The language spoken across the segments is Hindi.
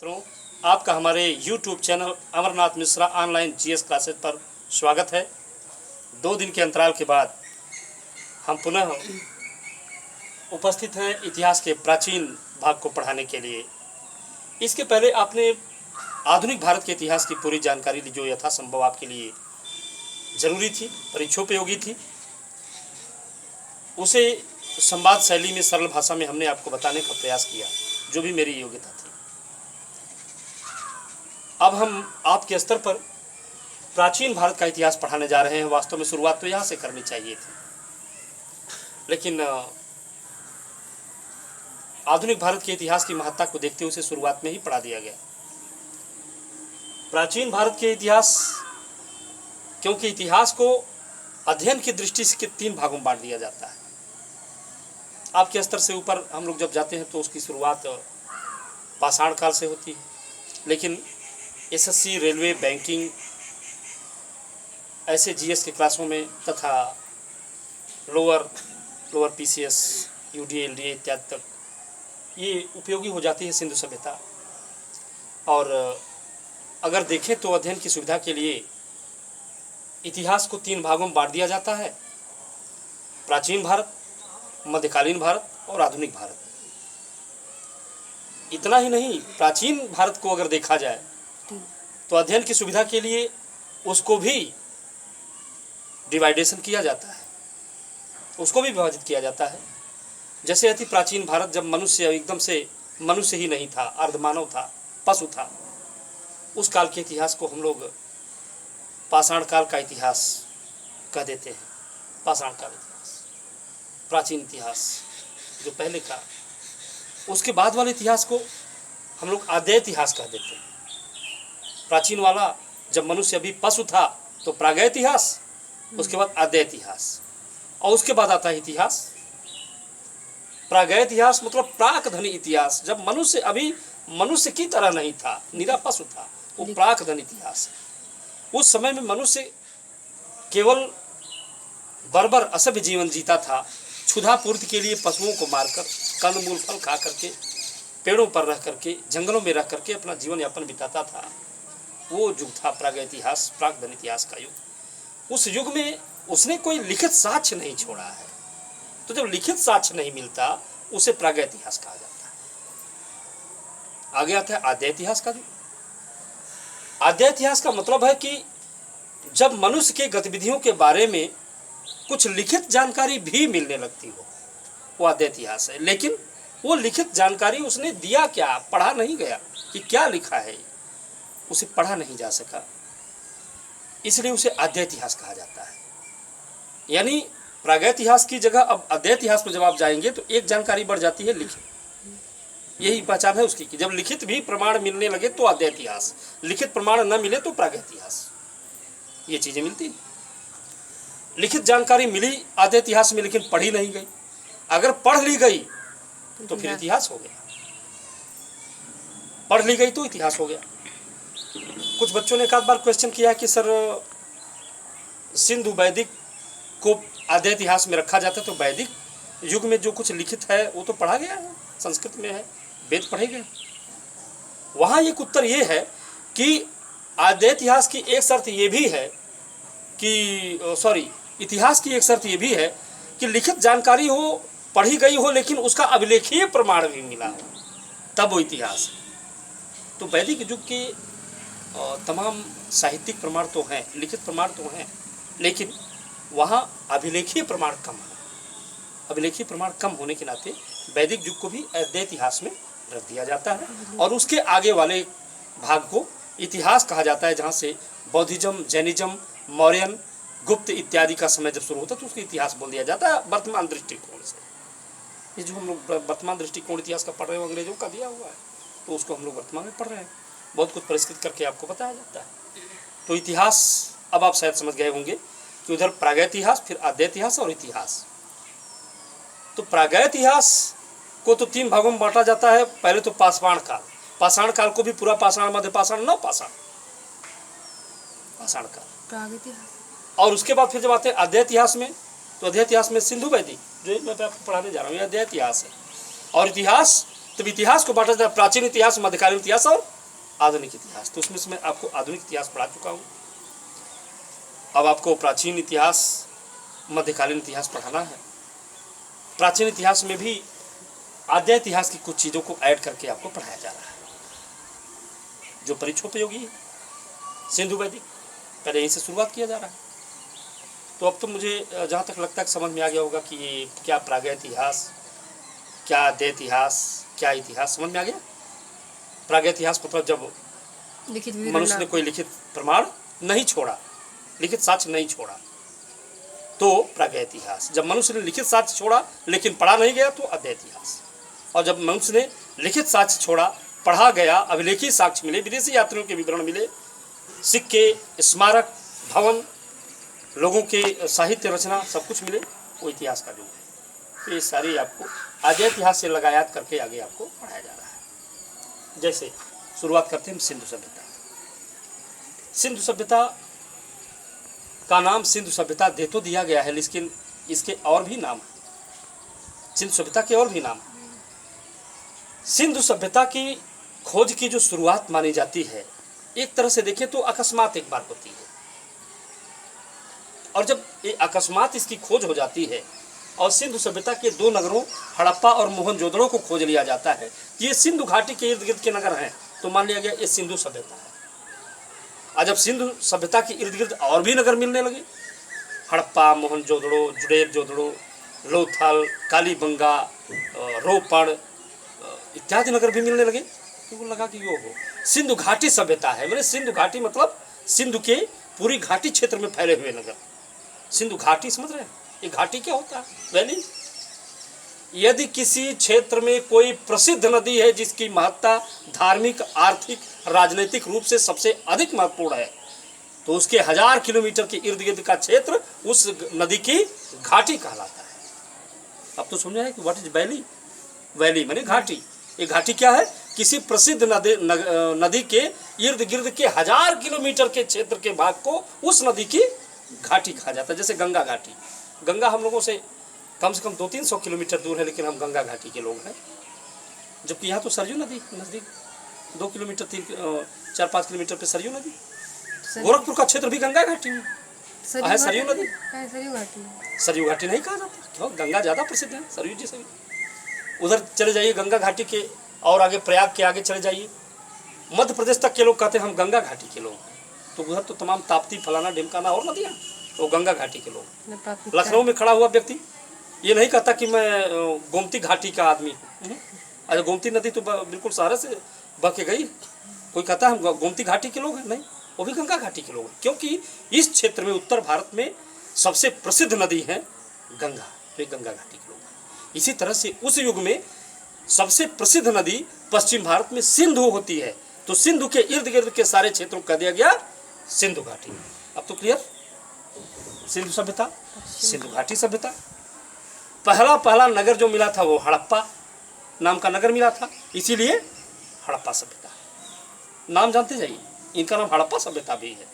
मित्रों, आपका हमारे YouTube channel Amarnath Mishra online GS classes पर स्वागत है। 2 दिन के अंतराल के बाद हम पुनः उपस्थित हैं इतिहास के प्राचीन भाग को पढ़ाने के लिए। इसके पहले आपने आधुनिक भारत के इतिहास की पूरी जानकारी ली, जो यथासंभव आपके लिए ज़रूरी थी, परीक्षोपयोगी थी। उसे संवाद शैली में, सरल भाषा में हमने आपको बताने का प्रयास किया, जो भी मेरी योग्यता थी। अब हम आपके स्तर पर प्राचीन भारत का इतिहास पढ़ाने जा रहे हैं। वास्तव में शुरुआत तो यहाँ से करनी चाहिए थी, लेकिन आधुनिक भारत के इतिहास की महत्ता को देखते हुए उसे शुरुआत में ही पढ़ा दिया गया। प्राचीन भारत के इतिहास, क्योंकि इतिहास को अध्ययन की दृष्टि से 3 भागों में बांट दिया जाता है। आपके स्तर से ऊपर हम लोग जब जाते हैं तो उसकी शुरुआत पाषाण काल से होती है, लेकिन एसएससी, रेलवे, बैंकिंग, ऐसे जीएस के क्लासों में तथा लोअर पीसीएस, यूडीए, एलडीए इत्यादि तक ये उपयोगी हो जाती है सिंधु सभ्यता। और अगर देखें तो अध्ययन की सुविधा के लिए इतिहास को 3 भागों में बांट दिया जाता है: प्राचीन भारत, मध्यकालीन भारत और आधुनिक भारत। इतना ही नहीं, प्राचीन भारत को अगर देखा जाए तो अध्ययन की सुविधा के लिए उसको भी डिवाइडेशन किया जाता है, उसको भी विभाजित किया जाता है। जैसे अति प्राचीन भारत, जब मनुष्य एकदम से मनुष्य ही नहीं था, अर्धमानव था, पशु था, उस काल के इतिहास को हम लोग पाषाण काल का इतिहास कह देते हैं। पाषाण काल इतिहास, प्राचीन इतिहास जो पहले का। उसके बाद वाले इतिहास को हम लोग आद्य इतिहास कह देते हैं। प्राचीन वाला, जब मनुष्य अभी पशु था, तो प्रागैत इतिहास, उसके बाद आद्य इतिहास, और उसके बाद आता है इतिहास। प्रागैत इतिहास मतलब प्राकधनी इतिहास, जब मनुष्य अभी मनुष्य की तरह नहीं था, निरा पशु था, वो प्राकधनी इतिहास। उस समय में मनुष्य केवल बर्बर असभ्य जीवन जीता था। क्षुधा पूर्ति के लिए पशुओं को मारकर, कंदमूल फल खा करके, पेड़ों पर रह करके, जंगलों में रह करके अपना जीवन यापन बिताता था। वो युग था प्रागैत इतिहास, प्राकधन इतिहास का युग। उस युग में उसने कोई लिखित साक्ष्य नहीं छोड़ा है, तो जब लिखित साक्ष्य नहीं मिलता, उसे प्रागैत इतिहास कहा जाता है। आगे आता है आद्य इतिहास का युग। आद्य इतिहास का मतलब है कि जब मनुष्य के गतिविधियों के बारे में कुछ लिखित जानकारी भी मिलने लगती हो, वो आद्य इतिहास है। लेकिन वो लिखित जानकारी उसने दिया क्या, पढ़ा नहीं गया कि क्या लिखा है, उसे पढ़ा नहीं जा सका, इसलिए उसे आद्य इतिहास कहा जाता है। यानी प्रागैत इतिहास की जगह अब आद्य इतिहास में जब आप जाएंगे तो एक जानकारी बढ़ जाती है, लिखित। यही पहचान है उसकी कि जब लिखित भी प्रमाण मिलने लगे तो आद्य इतिहास, लिखित प्रमाण न मिले तो प्रागैत इतिहास। ये चीजें मिलती। लिखित जानकारी मिली आद्य इतिहास में, लेकिन पढ़ी नहीं गई। अगर पढ़ ली गई तो फिर इतिहास हो गया, पढ़ ली गई तो इतिहास हो गया। कुछ बच्चों ने एक आध बार क्वेश्चन किया कि सर, सिंधु वैदिक को आद्य इतिहास में रखा जाता है, तो वैदिक युग में जो कुछ लिखित है वो तो पढ़ा गया है, संस्कृत में है, वेद पढ़े गए। वहाँ एक उत्तर ये है कि आद्य इतिहास की एक शर्त ये भी है कि इतिहास की एक शर्त ये भी है कि लिखित जानकारी हो, पढ़ी गई हो, लेकिन उसका अभिलेखीय प्रमाण भी मिला हो, तब वो इतिहास है। तो वैदिक युग के तमाम साहित्यिक प्रमाण तो हैं, लिखित प्रमाण तो हैं, लेकिन वहाँ अभिलेखीय प्रमाण कम है। अभिलेखीय प्रमाण कम होने के नाते वैदिक युग को भी आद्य इतिहास में रख दिया जाता है, और उसके आगे वाले भाग को इतिहास कहा जाता है, जहाँ से बौद्धिज्म, जैनिज्म, मौर्यन, गुप्त इत्यादि का समय जब शुरू होता है तो उसको इतिहास बोल दिया जाता है वर्तमान दृष्टिकोण से। ये जो हम लोग वर्तमान दृष्टिकोण इतिहास का पढ़ रहे हैं, अंग्रेजों का दिया हुआ है, तो उसको हम लोग वर्तमान में पढ़ रहे हैं। बहुत कुछ परिष्कृत करके आपको बताया जाता है। तो इतिहास अब आप शायद समझ गए होंगे कि उधर प्रागैत इतिहास, फिर आद्य इतिहास और इतिहास। तो प्रागैत इतिहास को तो 3 भागों में बांटा जाता है। पहले तो पाषाण काल, पाषाण काल को भी पूरा पाषाण, मध्य पाषाण, नव पाषाण, पाषाण काल। और उसके बाद फिर जब आते हैं आद्य इतिहास में, तो आद्य इतिहास में सिंधु वैदिक, जो मैं आपको पढ़ाने जा रहा हूँ, ये आद्य इतिहास है। और इतिहास, तब इतिहास को बांटा जाता है प्राचीन इतिहास, मध्यकालीन इतिहास और आधुनिक इतिहास। तो उसमें से मैं आपको आधुनिक इतिहास पढ़ा चुका हूँ। अब आपको प्राचीन इतिहास, मध्यकालीन इतिहास पढ़ाना है। प्राचीन इतिहास में भी आद्य इतिहास की कुछ चीज़ों को ऐड करके आपको पढ़ाया जा रहा है जो परीक्षोपयोगी है। सिंधु वैदिक पहले यहीं से शुरुआत किया जा रहा है। तो अब तो मुझे जहाँ तक लगता है समझ में आ गया होगा कि ये क्या प्रागैतिहास इतिहास, क्या आद्य इतिहास, क्या इतिहास समझ में आ गया। प्रागैतिहास मतलब जब मनुष्य ने कोई लिखित प्रमाण नहीं छोड़ा, लिखित साक्ष्य नहीं छोड़ा, तो प्रागैतिहास। जब मनुष्य ने लिखित साक्ष्य छोड़ा लेकिन पढ़ा नहीं गया तो आद्य इतिहास। और जब मनुष्य ने लिखित साक्ष्य छोड़ा, पढ़ा गया, अभिलेखी साक्ष्य मिले, विदेशी यात्रियों के विवरण मिले, सिक्के, स्मारक, भवन, लोगों के साहित्य रचना, सब कुछ मिले, वो इतिहास का युग है। तो ये सारी आपको आद्य इतिहास से लगायात करके आगे आपको पढ़ाया जा रहा है। जैसे शुरुआत करते हैं सिंधु सभ्यता। सिंधु सभ्यता का नाम सिंधु सभ्यता दे तो दिया गया है, लेकिन इसके और भी नाम है। सिंधु सभ्यता के और भी नाम। सिंधु सभ्यता की खोज की जो शुरुआत मानी जाती है, एक तरह से देखें तो अकस्मात एक बार होती है। और जब ये अकस्मात इसकी खोज हो जाती है और सिंधु सभ्यता के दो नगरों हड़प्पा और मोहनजोदड़ो को खोज लिया जाता है, ये सिंधु घाटी के इर्द गिर्द के नगर हैं, तो मान लिया गया ये सिंधु सभ्यता है। और जब सिंधु सभ्यता के इर्द गिर्द और भी नगर मिलने लगे, हड़प्पा, मोहनजोदड़ो, जुडेर जोदड़ो, लोथल, कालीबंगा, रोपड़ इत्यादि नगर भी मिलने लगे, तो लगा कि यो हो सिंधु घाटी सभ्यता है। मैंने सिंधु घाटी मतलब सिंधु के पूरी घाटी क्षेत्र में फैले हुए नगर। सिंधु घाटी समझ रहे हैं, ये घाटी क्या होता है? वैली। यदि किसी क्षेत्र में कोई प्रसिद्ध नदी है जिसकी महत्ता धार्मिक, आर्थिक, राजनीतिक रूप से सबसे अधिक महत्वपूर्ण है, तो उसके 1000 किलोमीटर के इर्द गिर्द का क्षेत्र उस नदी की घाटी कहलाता है। अब तो समझ आए कि व्हाट इज वैली। वैली माने घाटी। ये घाटी क्या है? किसी प्रसिद्ध नदी के इर्द गिर्द के 1000 किलोमीटर के क्षेत्र के भाग को उस नदी की घाटी कहा जाता है। जैसे गंगा घाटी। गंगा हम लोगों से कम 200-300 किलोमीटर दूर है, लेकिन हम गंगा घाटी के लोग हैं। जबकि यहाँ तो सरयू नदी नज़दीक 2 किलोमीटर 4-5 किलोमीटर पे सरयू नदी। गोरखपुर का क्षेत्र भी गंगा घाटी में है। सरयू नदी, सरयू घाटी नहीं कहा जाता, क्यों? गंगा ज़्यादा प्रसिद्ध है, सरयू जी से। उधर चले जाइए गंगा घाटी के और आगे, प्रयाग के आगे चले जाइए, मध्य प्रदेश तक के लोग कहते हैं हम गंगा घाटी के लोग हैं। तो उधर तो तमाम ताप्ती, फलाना, ढिमकाना और नदियाँ, तो गंगा घाटी के लोग। लखनऊ में खड़ा हुआ व्यक्ति ये नहीं कहता कि मैं गोमती घाटी का आदमी हूँ। अरे गोमती नदी तो बिल्कुल सहारे से बह के गई। कोई कहता है हम गोमती घाटी के लोग हैं, नहीं, वो भी गंगा घाटी के लोग हैं, क्योंकि इस क्षेत्र में उत्तर भारत में सबसे प्रसिद्ध नदी है गंगा, तो गंगा घाटी के लोग हैं। इसी तरह से उस युग में सबसे प्रसिद्ध नदी पश्चिम भारत में सिंधु होती है, तो सिंधु के इर्द गिर्द के सारे क्षेत्रों को कह दिया गया सिंधु घाटी। अब तो क्लियर? सिंधु सभ्यता, सिंधु घाटी सभ्यता। पहला नगर जो मिला था वो हड़प्पा नाम का नगर मिला था, इसीलिए हड़प्पा सभ्यता। नाम जानते जाइए, इनका नाम हड़प्पा सभ्यता भी है।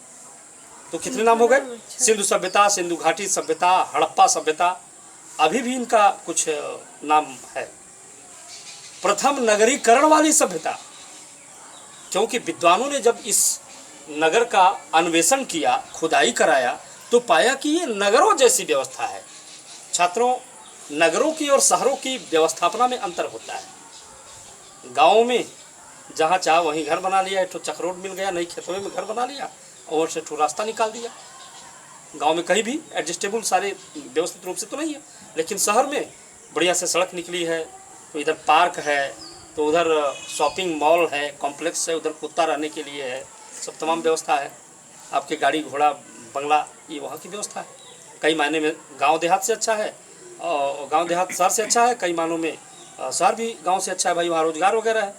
तो कितने नाम हो गए? सिंधु सभ्यता, सिंधु घाटी सभ्यता, हड़प्पा सभ्यता। अभी भी इनका कुछ नाम है। प्रथम नगरीकरण वाली सभ्यता, क्योंकि विद्वानों ने जब इस नगर का अन्वेषण किया, खुदाई कराया, तो पाया कि ये नगरों जैसी व्यवस्था है। छात्रों, नगरों की और शहरों की व्यवस्थापना में अंतर होता है। गाँव में जहाँ चाह वहीं घर बना लिया, एक तो चक्रोड मिल गया, नई खेतों में घर बना लिया और से ठो रास्ता निकाल दिया। गांव में कहीं भी एडजस्टेबल सारे व्यवस्थित रूप से तो नहीं है, लेकिन शहर में बढ़िया से सड़क निकली है, तो इधर पार्क है, तो उधर शॉपिंग मॉल है, कॉम्प्लेक्स है, उधर कुत्ता रहने के लिए है, सब तमाम व्यवस्था है। आपके गाड़ी घोड़ा बंगला, ये वहाँ की व्यवस्था है। कई मायने में गाँव देहात से अच्छा है और गाँव देहात शहर से अच्छा है, कई मानों में शहर भी गाँव से अच्छा है। भाई वहाँ रोजगार वगैरह है,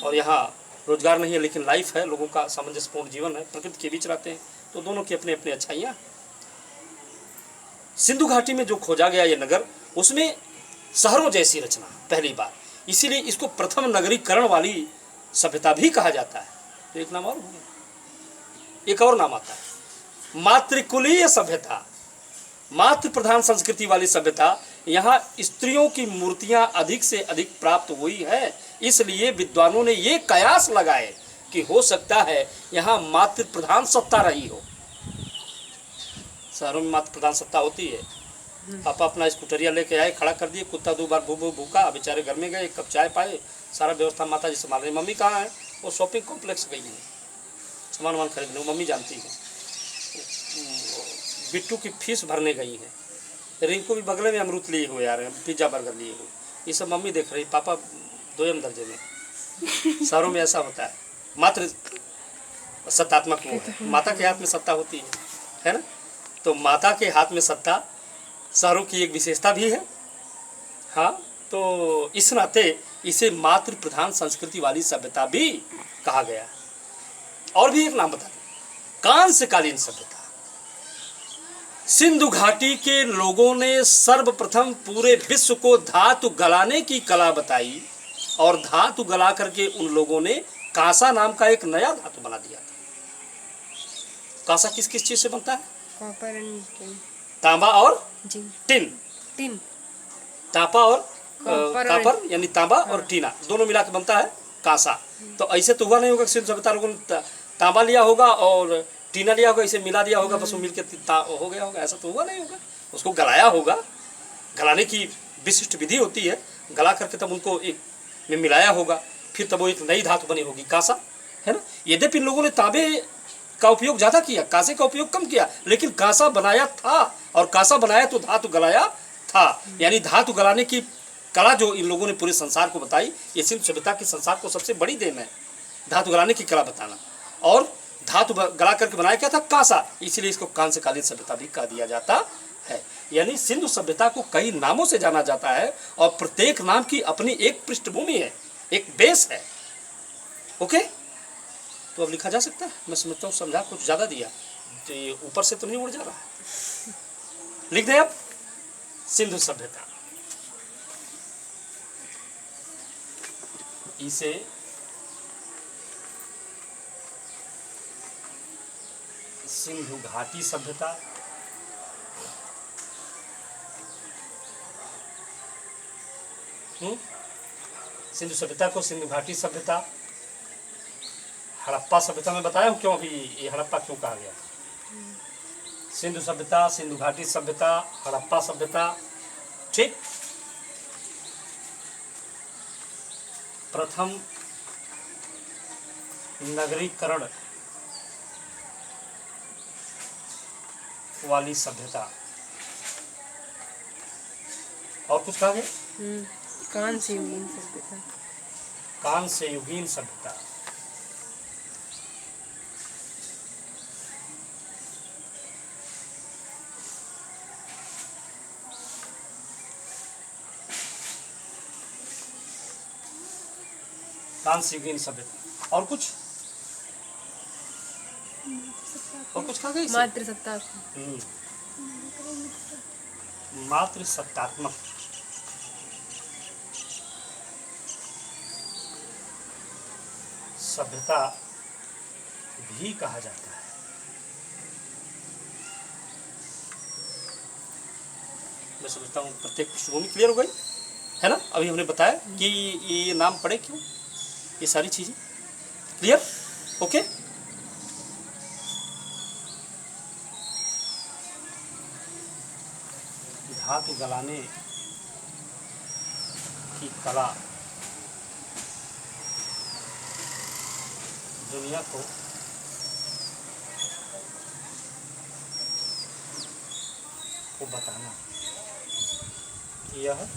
और यहाँ रोजगार नहीं है लेकिन लाइफ है, लोगों का सामंजस्यपूर्ण जीवन है, प्रकृति के बीच रहते हैं, तो दोनों की अपने अपने अच्छाइयाँ। सिंधु घाटी में जो खोजा गया ये नगर, उसमें शहरों जैसी रचना पहली बार, इसीलिए इसको प्रथम नगरीकरण वाली सभ्यता भी कहा जाता है। तो एक नाम और हो गया। एक और नाम आता है मातृकुलीय सभ्यता, मातृ प्रधान संस्कृति वाली सभ्यता। यहाँ स्त्रियों की मूर्तियाँ अधिक से अधिक प्राप्त हुई है, इसलिए विद्वानों ने ये कयास लगाए कि हो सकता है यहाँ मातृ प्रधान सत्ता रही हो। शहरों में मातृ प्रधान सत्ता होती है। पापा अपना स्कूटरिया लेके आए, खड़ा कर दिए, कुत्ता 2 बार भू भू भूखा, बेचारे घर में गए, 1 कप चाय पाए, सारा व्यवस्था माता जी संभाल रही। मम्मी कहाँ है? वो शॉपिंग कॉम्प्लेक्स गई है सामान वामान खरीदने, वो मम्मी जानती है। बिट्टू की फीस भरने गई है। रिंकू भी बगले में अमरूद लिए हुए आ रहे हैं, पिज्ज़ा बर्गर लिए हुए, ये सब मम्मी देख रही, पापा 2 दर्जे में। शहरों में ऐसा होता है, मात्र सत्तात्मक वो है, माता के हाथ में सत्ता होती है ना। तो माता के हाथ में सत्ता शहरों की एक विशेषता भी है। हाँ, तो इस नाते इसे मातृ प्रधान संस्कृति वाली सभ्यता भी कहा गया। और भी एक नाम बता दें, कांस्यकालीन सभ्यता। सिंधु घाटी के लोगों ने सर्वप्रथम पूरे विश्व को धातु गलाने की कला बताई, और धातु गला करके उन लोगों ने कांसा नाम का एक नया धातु बना दिया था। कांसा किस किस चीज से बनता है? Copper and tin. तांबा और जिंक। टिन। टिन। तांबा और कॉपर यानी तांबा और टीना दोनों मिला के बनता है कांसा। तो ऐसे तो हुआ नहीं होगा सिंधु सभ्यता लोगों ने तांबा लिया होगा और टीना लिया होगा, इसे मिला दिया होगा, बस वो मिल के हो गया होगा, ऐसा तो हुआ नहीं होगा। उसको गलाया होगा, गलाने की विशिष्ट विधि होती है, गला करके तब उनको एक में मिलाया होगा, फिर तब वो एक नई धातु बनी होगी कांसा, है ना। यद्यपि इन लोगों ने तांबे का उपयोग ज़्यादा किया, कांसे का उपयोग कम किया, लेकिन कांसा बनाया था, और कांसा बनाया तो धातु गलाया था। यानी धातु गलाने की कला जो इन लोगों ने पूरे संसार को बताई, ये सिंधु सभ्यता की संसार को सबसे बड़ी देन है, धातु गलाने की कला बताना। और धातु गला करके बनाया क्या था? कांसा, इसीलिए इसको कांस्यकालीन सभ्यता भी कहा दिया जाता है। यानी सिंधु सभ्यता को कई नामों से जाना जाता है, और प्रत्येक नाम की अपनी एक पृष्ठभूमि है, एक बेस है। ओके, तो अब लिखा जा सकता है। मैं समझता हूँ समझा कुछ ज़्यादा दिया, तो ये ऊपर से तो नहीं उड़ जा रहा है। लिख दें अब सिंधु सभ्यता। इसे सिंधु घाटी सभ्यता, सिंधु सभ्यता को सिंधु घाटी सभ्यता, हड़प्पा सभ्यता में बताया हूँ क्यों, अभी ये हड़प्पा क्यों कहा गया। सिंधु सभ्यता, सिंधु घाटी सभ्यता, हड़प्पा सभ्यता, ठीक। प्रथम नगरीकरण वाली सभ्यता, और कुछ कहा गया? कांस्ययुगीन सभ्यता। कांस्ययुगीन सभ्यता, कांस्ययुगीन सभ्यता। और कुछ कहा गया? मातृसत्ता। मातृसत्तात्मक सभ्यता भी कहा जाता है। मैं समझता हूँ प्रत्येक पृष्ठभूमि क्लियर हो गई है ना। अभी हमने बताया कि ये नाम पड़े क्यों, ये सारी चीजें क्लियर। ओके, धातु गलाने की कला दुनिया को बताना, यह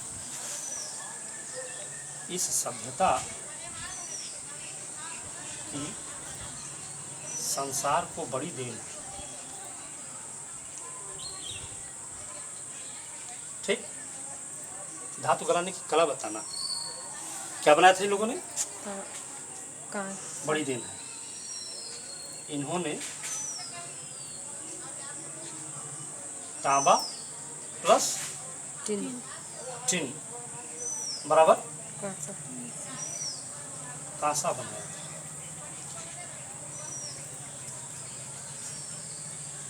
इस सभ्यता की संसार को बड़ी देन है। ठीक, धातु गलाने की कला बताना, क्या बनाया था इन लोगों ने? बड़ी देन है। इन्होंने तांबा प्लस टिन बराबर कांसा बनाया।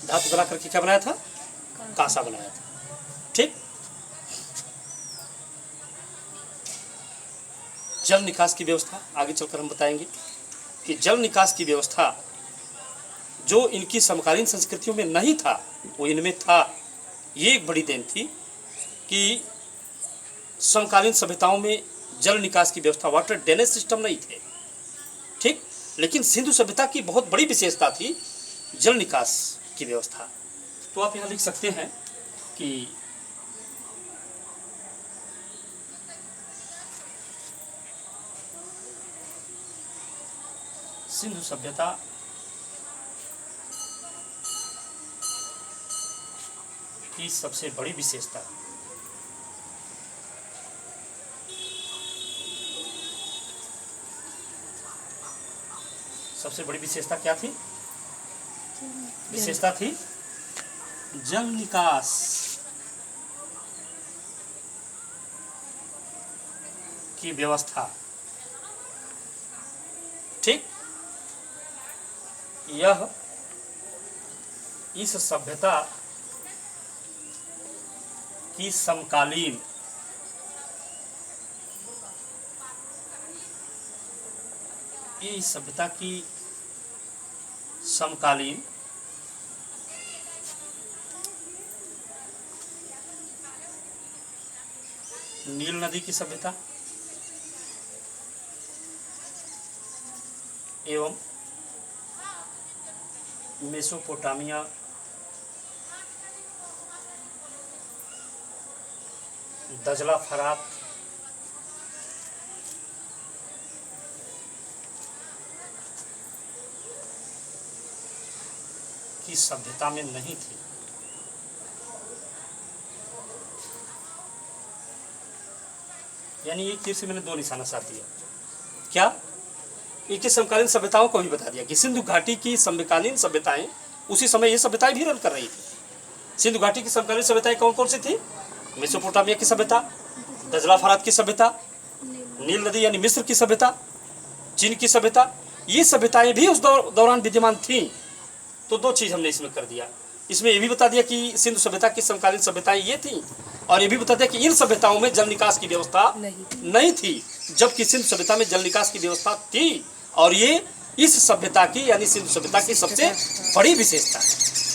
धातु गला करके क्या बनाया था? कांसा बनाया था। ठीक, जल निकास की व्यवस्था आगे चलकर हम बताएंगे कि जल निकास की व्यवस्था जो इनकी समकालीन संस्कृतियों में नहीं था वो इनमें था। ये एक बड़ी देन थी कि समकालीन सभ्यताओं में जल निकास की व्यवस्था, वाटर ड्रेनेज सिस्टम नहीं थे, ठीक। लेकिन सिंधु सभ्यता की बहुत बड़ी विशेषता थी जल निकास की व्यवस्था। तो आप यहाँ लिख सकते हैं कि सिंधु सभ्यता की सबसे बड़ी विशेषता, सबसे बड़ी विशेषता क्या थी? विशेषता थी जल निकास की व्यवस्था, ठीक। यह इस सभ्यता की समकालीन इस सभ्यता की समकालीन नील नदी की सभ्यता एवं मेसोपोटामिया दजला फरात की सभ्यता में नहीं थी। यानी एक तीर से मैंने दो निशाना साध दिया। क्या? इनकी समकालीन सभ्यताओं को भी बता दिया कि सिंधु घाटी की समकालीन सभ्यताएं उसी समय ये सभ्यताएं भी रन कर रही थी। सिंधु घाटी की समकालीन सभ्यताएं कौन कौन सी थी? मेसोपोटामिया की सभ्यता, दजला फरात की सभ्यता, नील नदी यानी मिस्र की सभ्यता, चीन की सभ्यता, ये सभ्यताएं भी उस दौरान विद्यमान थीं। तो दो चीज हमने इसमें कर दिया। इसमें ये भी बता दिया कि सिंधु सभ्यता की समकालीन सभ्यताएं ये थीं, और ये भी बता दिया कि इन सभ्यताओं में जल निकास की व्यवस्था नहीं थी, जबकि सिंधु सभ्यता में जल निकास की व्यवस्था थी। और ये इस सभ्यता की यानी सिंधु सभ्यता की सबसे बड़ी विशेषता है,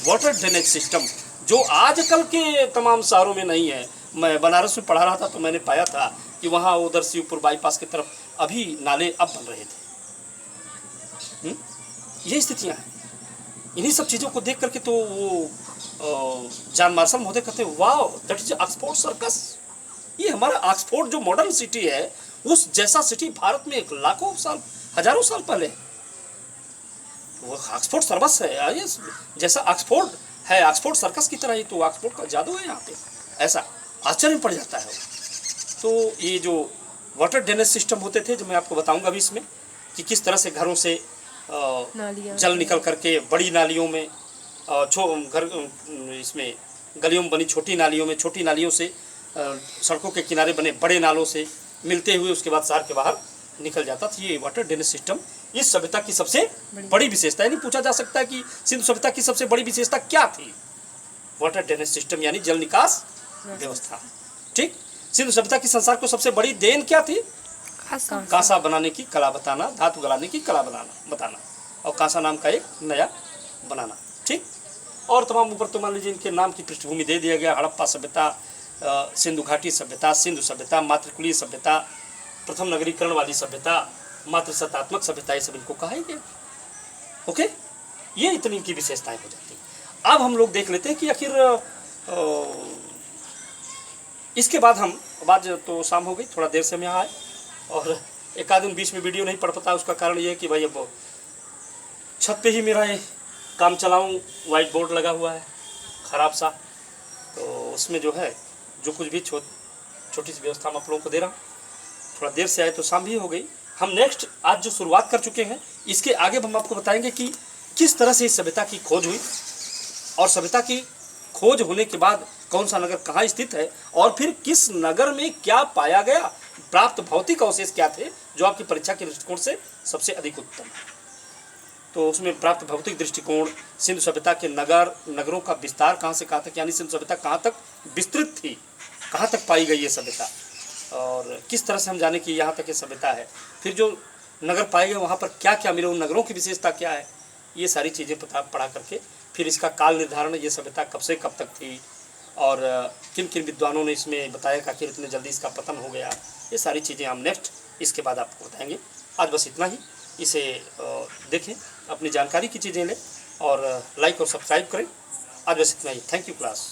वाटर ड्रेनेज सिस्टम, जो आजकल के तमाम शहरों में नहीं है। मैं बनारस में पढ़ा रहा था तो मैंने पाया था कि वहाँ उधर शिवपुर बाईपास की तरफ अभी नाले अब बन रहे थे। ये स्थितियाँ हैं। इन्हीं सब चीज़ों को देख करके तो वो जॉन मार्शल महोदय कहते हैं, वाह दैट इज ऑक्सफोर्ड सर्कस। ये हमारा ऑक्सफोर्ड जो मॉडर्न सिटी है, उस जैसा सिटी भारत में एक लाखों साल हजारों साल पहले वो ऑक्सफोर्ड सर्कस है। ये जैसा ऑक्सफोर्ड है, ऑक्सफोर्ड सर्कस की तरह ही तो ऑक्सफोर्ड का जादू है यहाँ पे, ऐसा आश्चर्य पड़ जाता है। तो ये जो वाटर ड्रेनेज सिस्टम होते थे, जो मैं आपको बताऊंगा अभी इसमें कि किस तरह से घरों से जल निकल करके बड़ी नालियों में, घर इसमें गलियों में बनी छोटी नालियों में, छोटी नालियों से सड़कों के किनारे बने बड़े नालों से मिलते हुए उसके बाद शहर के बाहर निकल जाता था। ये वाटर ड्रेनेज सिस्टम इस सभ्यता की सबसे बड़ी विशेषता है। नहीं पूछा जा सकता है कि सिंधु सभ्यता की सबसे बड़ी विशेषता क्या थी? वाटर ड्रेनेज सिस्टम यानी जल निकास व्यवस्था, ठीक। सिंधु सभ्यता की संसार को सबसे बड़ी देन क्या थी? कांसा बनाने की कला बताना, धातु गलाने की कला बताना, और कांसा नाम का एक नया बनाना, ठीक। और तमाम ऊपर तो मान लीजिए इनके नाम की पृष्ठभूमि दे दिया गया। हड़प्पा सभ्यता, सिंधु घाटी सभ्यता, सिंधु सभ्यता, मातृकुलीय सभ्यता, प्रथम नगरीकरण वाली सभ्यता, मातृसत्तात्मक सभ्यता, ये सब इनको कहा ही गया। ओके, ये इतनी इनकी विशेषताएं हो जाती हैं। अब हम लोग देख लेते हैं कि आखिर इसके बाद हम, आज तो शाम हो गई, थोड़ा देर से हम यहाँ आए और एक आध दिन बीच में वीडियो नहीं पढ़ पाता। उसका कारण ये है कि भाई अब छत पे ही मेरा ये काम चलाऊँ वाइट बोर्ड लगा हुआ है ख़राब सा, तो उसमें जो है जो कुछ भी छोटी सी व्यवस्था हम आप लोगों को दे रहा हूँ। थोड़ा देर से आए तो शाम भी हो गई। हम नेक्स्ट आज जो शुरुआत कर चुके हैं, इसके आगे हम आपको बताएंगे कि किस तरह से इस सभ्यता की खोज हुई, और सभ्यता की खोज होने के बाद कौन सा नगर कहाँ स्थित है, और फिर किस नगर में क्या पाया गया, प्राप्त भौतिक अवशेष क्या थे जो आपकी परीक्षा के दृष्टिकोण से सबसे अधिक उत्तम है। तो उसमें प्राप्त भौतिक दृष्टिकोण, सिंधु सभ्यता के नगरों का विस्तार कहाँ से कहाँ तक, यानी सिंधु सभ्यता कहाँ तक विस्तृत थी, कहाँ तक पाई गई ये सभ्यता, और किस तरह से हम जाने कि यहाँ तक ये सभ्यता है। फिर जो नगर पाए गए वहाँ पर क्या क्या मिले, उन नगरों की विशेषता क्या है, ये सारी चीज़ें पढ़ा करके फिर इसका काल निर्धारण, ये सभ्यता कब से कब तक थी और किन किन विद्वानों ने इसमें बताया कि आखिर इतने जल्दी इसका पतन हो गया, ये सारी चीज़ें हम नेक्स्ट इसके बाद आपको बताएंगे। आज बस इतना ही, इसे देखें, अपनी जानकारी की चीज़ें लें और लाइक और सब्सक्राइब करें। आज बस इतना ही। Thank you class.